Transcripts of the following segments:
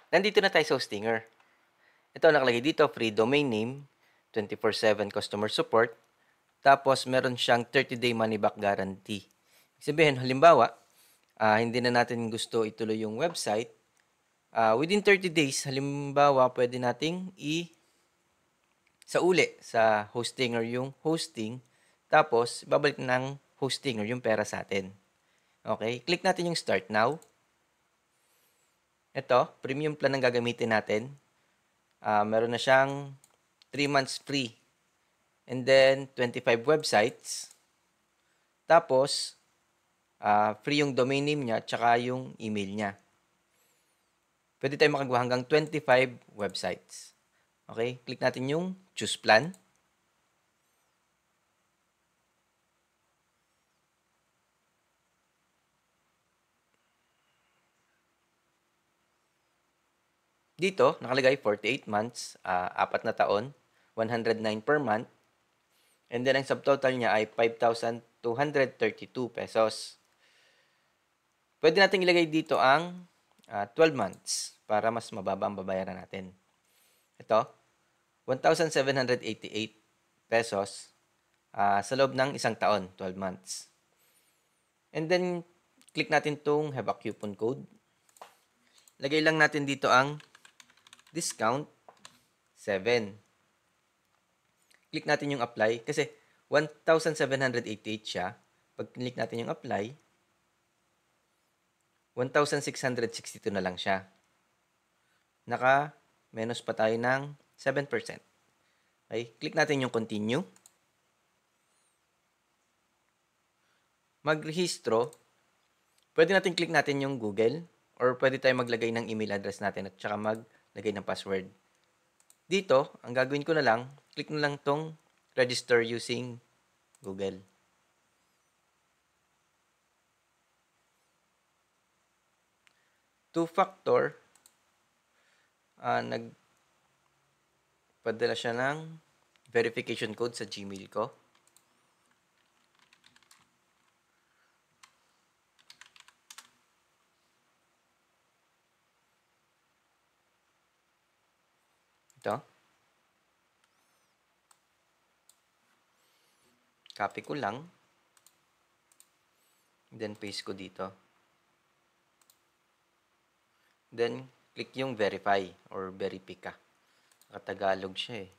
Nandito na tayo sa Hostinger. Ito nakalagay dito, free domain name, 24/7 customer support, tapos meron siyang 30-day money back guarantee. Ibig sabihin, halimbawa, hindi na natin gusto ituloy yung website, within 30 days, halimbawa, pwede nating sa uli sa Hostinger yung hosting, tapos babalik ng Hostinger yung pera sa atin. Okay, click natin yung start now. Ito, premium plan ang gagamitin natin. Meron na siyang 3 months free. And then, 25 websites. Tapos, free yung domain name niya, tsaka yung email niya. Pwede tayo makagawa hanggang 25 websites. Okay? Click natin yung choose plan. Dito, nakalagay 48 months, 4 na taon, 109 per month. And then, ang subtotal niya ay 5,232 pesos. Pwede natin ilagay dito ang 12 months para mas mababa ang babayaran natin. Ito, 1,788 pesos sa loob ng isang taon, 12 months. And then, click natin itong have a coupon code. Lagay lang natin dito ang discount 7. Click natin yung apply kasi 1,788 siya. Pag click natin yung apply, 1,662 na lang siya. Naka-menos pa tayo ng 7%. Okay, click natin yung continue. Magrehistro, pwede natin click natin yung Google or pwede tayo maglagay ng email address natin at saka maglagay ng password. Dito, ang gagawin ko na lang, click na lang tong register using Google. Two-factor, nagpadala siya ng verification code sa Gmail ko. Ito. Copy ko lang. Then, paste ko dito. Then, click yung verify or verify ka. Nakatagalog siya eh.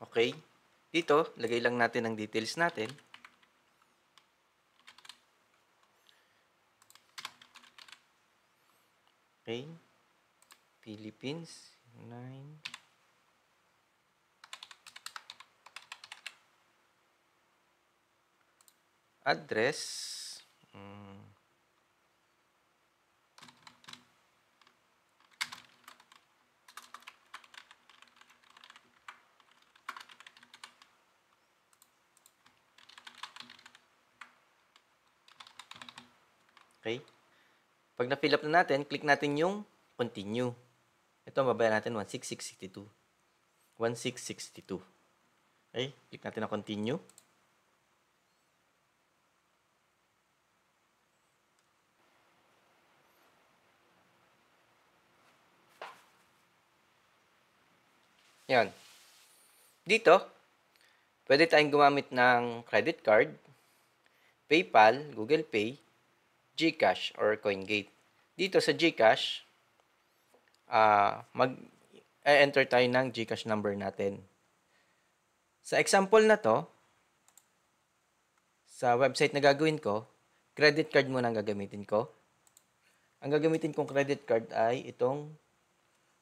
Okay. Dito, lagay lang natin ang details natin. Okay. Philippines 9. Address. Okay. Pag na-fill up na natin, click natin yung continue. Ito, mabayaran natin 1,662. 1,662. Okay. Click natin na continue. Yan. Dito, pwede tayong gumamit ng credit card, PayPal, Google Pay, GCash, or CoinGate. Dito sa GCash, mag-enter tayo ng GCash number natin. Sa example na to, sa website na gagawin ko, credit card muna ang gagamitin ko. Ang gagamitin kong credit card ay itong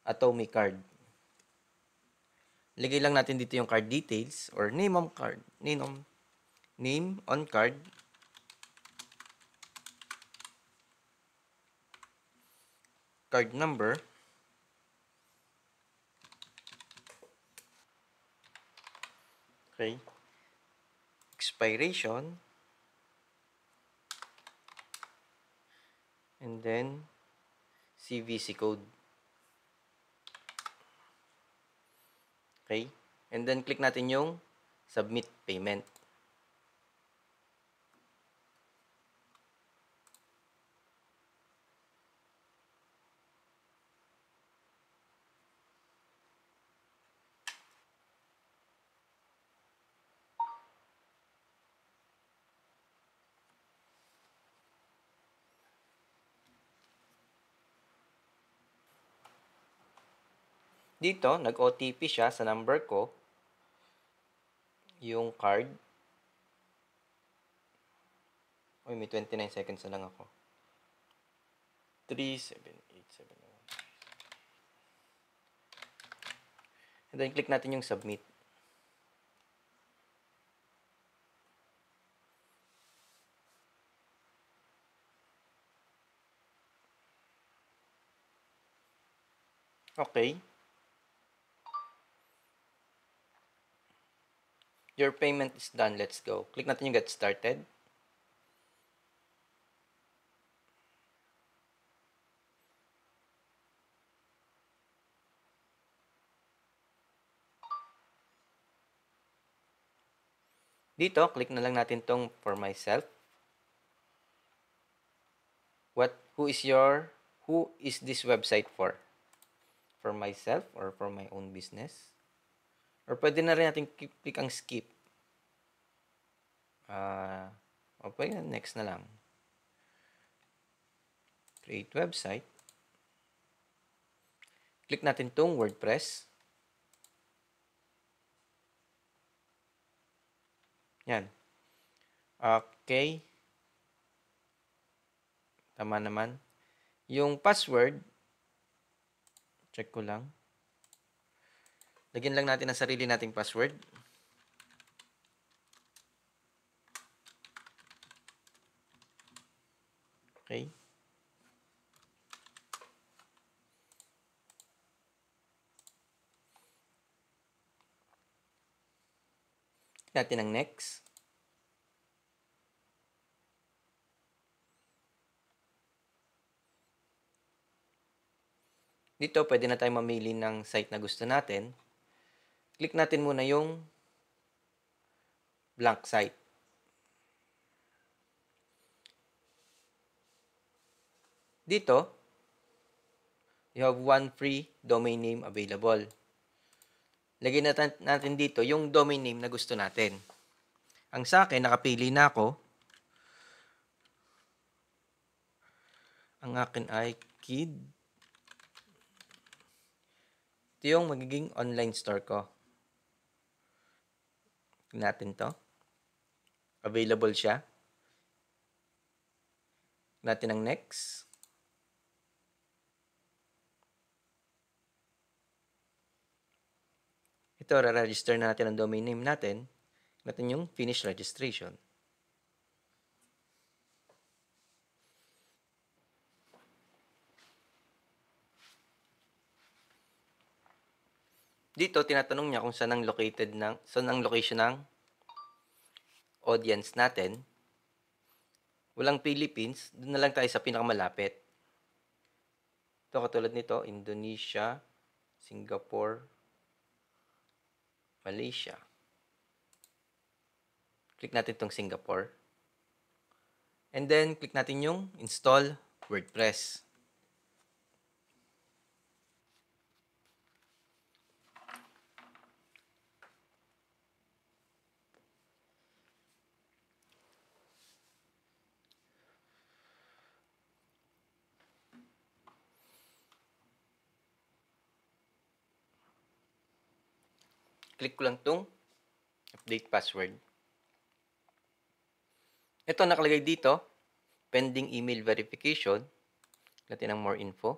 Atomy card. Lagay lang natin dito yung card details or name on card. Name on card. Card number. Okay. Expiration. And then, CVC code. Okay. And then, click natin yung submit payment. Dito, nag-OTP siya sa number ko, yung card. Uy, may 29 seconds na lang ako. 37871. And then, click natin yung submit. Okay. Your payment is done. Let's go. Click natin yung get started. Dito, click na lang natin tong for myself. Who is this website for? For myself or for my own business? Or pwede na rin natin click ang skip. O pwede na, next na lang. Create website. Click natin tong WordPress. Yan. Okay. Tama naman. Yung password, check ko lang. Lagyan lang natin ang sarili nating password. Okay. Natin ang next. Dito, pwede na tayo mamili ng site na gusto natin. Click natin muna yung blank site. Dito, you have one free domain name available. Lagyan natin dito yung domain name na gusto natin. Ang sa akin, nakapili na ako. Ang akin ay Kid. Ito yung magiging online store ko. Tignan natin to. Available siya. Tignan natin ang next. Ito, re-register na natin ang domain name natin. Tignan natin yung finish registration. Dito, tinatanong niya kung saan ang location ng audience natin. Walang Philippines, doon na lang tayo sa pinakamalapit. Ito, katulad nito, Indonesia, Singapore, Malaysia. Click natin itong Singapore. And then, click natin yung install WordPress. Click ko lang itong update password. Ito nakalagay dito, pending email verification. Natin ang more info.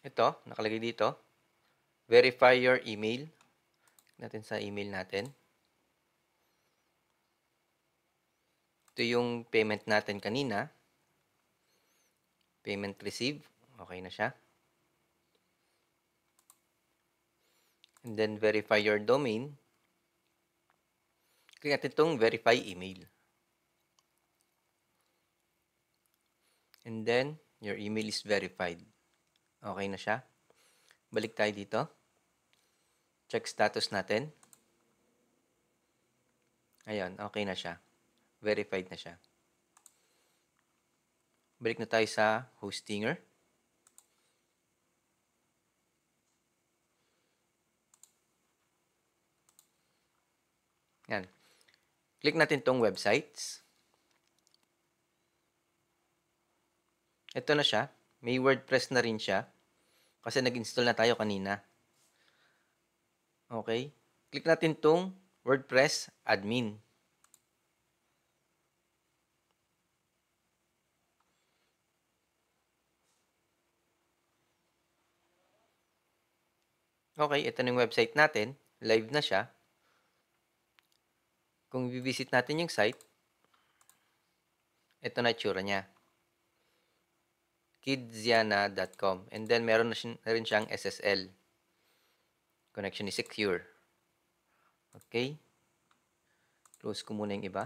Ito, nakalagay dito, verify your email. Natin sa email natin. Ito yung payment natin kanina. Payment received. Okay na siya. And then verify your domain. Click natin itong verify email. And then, your email is verified. Okay na siya. Balik tayo dito. Check status natin. Ayan, okay na siya. Verified na siya. Balik na tayo sa Hostinger. Yan. Click natin tong websites. Ito na siya. May WordPress na rin siya. Kasi nag-install na tayo kanina. Okay. Click natin tong WordPress admin. Okay, ito na yung website natin. Live na siya. Kung i-visit natin yung site, ito na itsura niya. Kidziana.com. And then, meron na rin siyang SSL. Connection is secure. Okay. Close ko muna yung iba.